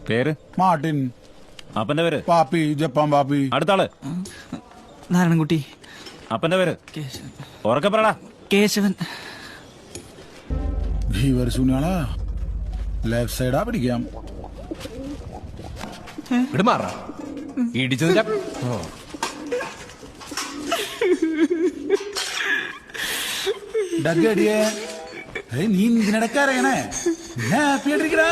പേര് മാർട്ടിൻ. അപ്പന്റെ പേര് പാപ്പി, ജപ്പാൻ പാപ്പി. അടുത്ത ആള് നാരായണൻകുട്ടി. അപ്പന്റെ പേര് ഉറക്കെ പറടാ. കേശവൻ. ഭീവർ ശൂന്യാളാ. ലെഫ്റ്റ് സൈഡാ പിടിക്കാം. ഇവിടെ മാറാ ഇടിച്ചതിന്റെ ഡഗടിയേ. നീ എന്തിനടക്ക അറിയണേ? ഹാപ്പി ആയിട്ടിരിക്കടാ.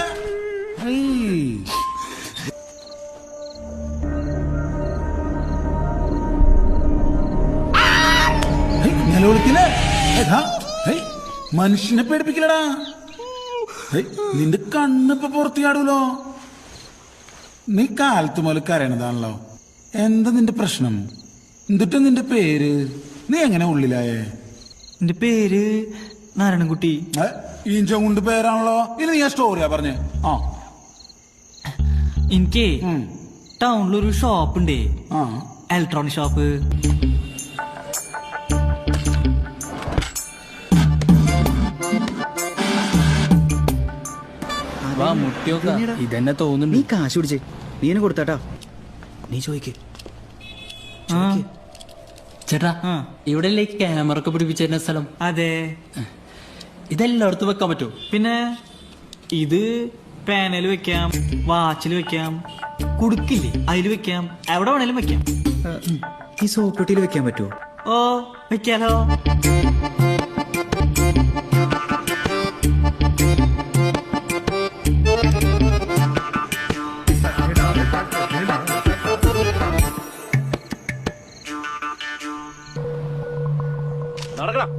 നിലവിളിക്കില്ലേ? മനുഷ്യനെ പേടിപ്പിക്കില്ലടാ. നിന്റെ കണ്ണിപ്പൊ പുറത്തിയാടൂലോ. നീ കാലത്ത് മുതൽ കരയണതാണല്ലോ. എന്താ നിന്റെ പ്രശ്നം? എന്നിട്ട് നിന്റെ പേര് നീ എങ്ങനെ ഉള്ളിലായേ? എന്റെ പേര് നാരായണൻകുട്ടി. ഈഞ്ച കൊണ്ട് പേരാണല്ലോ. ഇനി നീ ആ സ്റ്റോറിയാ പറഞ്ഞേ. ആ, എനിക്ക് ടൗണിലൊരു ഷോപ്പ് ഉണ്ട്, ആ, ഇലക്ട്രോണിക് ഷോപ്പ്. ഇതെന്നെ തോന്നുന്നു. നീ കാശ് പിടിച്ചേ, നീ എന്നെ കൊടുത്താട്ടാ. നീ ചോദിക്ക്. ചേട്ടാ, ഇവിടെ ക്യാമറ ഒക്കെ പിടിപ്പിച്ചിരുന്ന സ്ഥലം? അതെ. ഇതെല്ലായിടത്തും വെക്കാൻ പറ്റുമോ? പിന്നെ ഇത് പാനൽ വെക്കാം, വാച്ചിൽ വെക്കാം, കുടുക്കില്ലേ അതിൽ വെക്കാം, എവിടെ വേണേലും വെക്കാം. ഈ സോപ്പെട്ടിയിൽ വെക്കാൻ പറ്റുമോ? ഓ, വെക്കാലോ.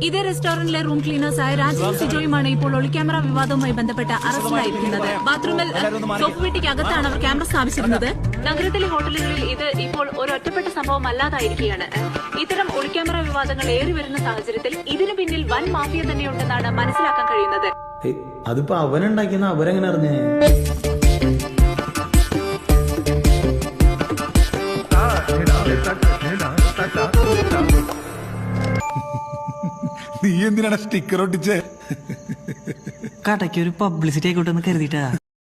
ഇതേ റെസ്റ്റോറന്റിലെ റൂം ക്ലീനേഴ്സായ രാജീവ് സിജോയുമാണ് ഇപ്പോൾ ഒളിക്യാമറ വിവാദവുമായി ബന്ധപ്പെട്ട അറസ്റ്റിലായിരിക്കുന്നത്. ബാത്റൂമിൽ സോപ്പ് വീട്ടിക്ക് അകത്താണ് അവർ ക്യാമറ സ്ഥാപിച്ചിരുന്നത്. നഗരത്തിലെ ഹോട്ടലുകളിൽ ഇത് ഇപ്പോൾ ഒരു ഒറ്റപ്പെട്ട സംഭവം അല്ലാതായിരിക്കുകയാണ്. ഇത്തരം ഒളിക്യാമറ വിവാദങ്ങൾ ഏറി വരുന്ന സാഹചര്യത്തിൽ ഇതിനു പിന്നിൽ വൻ മാഫിയ തന്നെയുണ്ടെന്നാണ് മനസ്സിലാക്കാൻ കഴിയുന്നത്. അതിപ്പോ അവനുണ്ടാക്കിയെന്ന് അവരെങ്ങനെ അറിഞ്ഞേ? നീ എന്തിനാണ് സ്റ്റിക്കർ ഒട്ടിച്ചേ? കടയ്ക്ക് ഒരു പബ്ലിസിറ്റി ആയിക്കോട്ടെ എന്ന് കരുതിയിട്ടാ.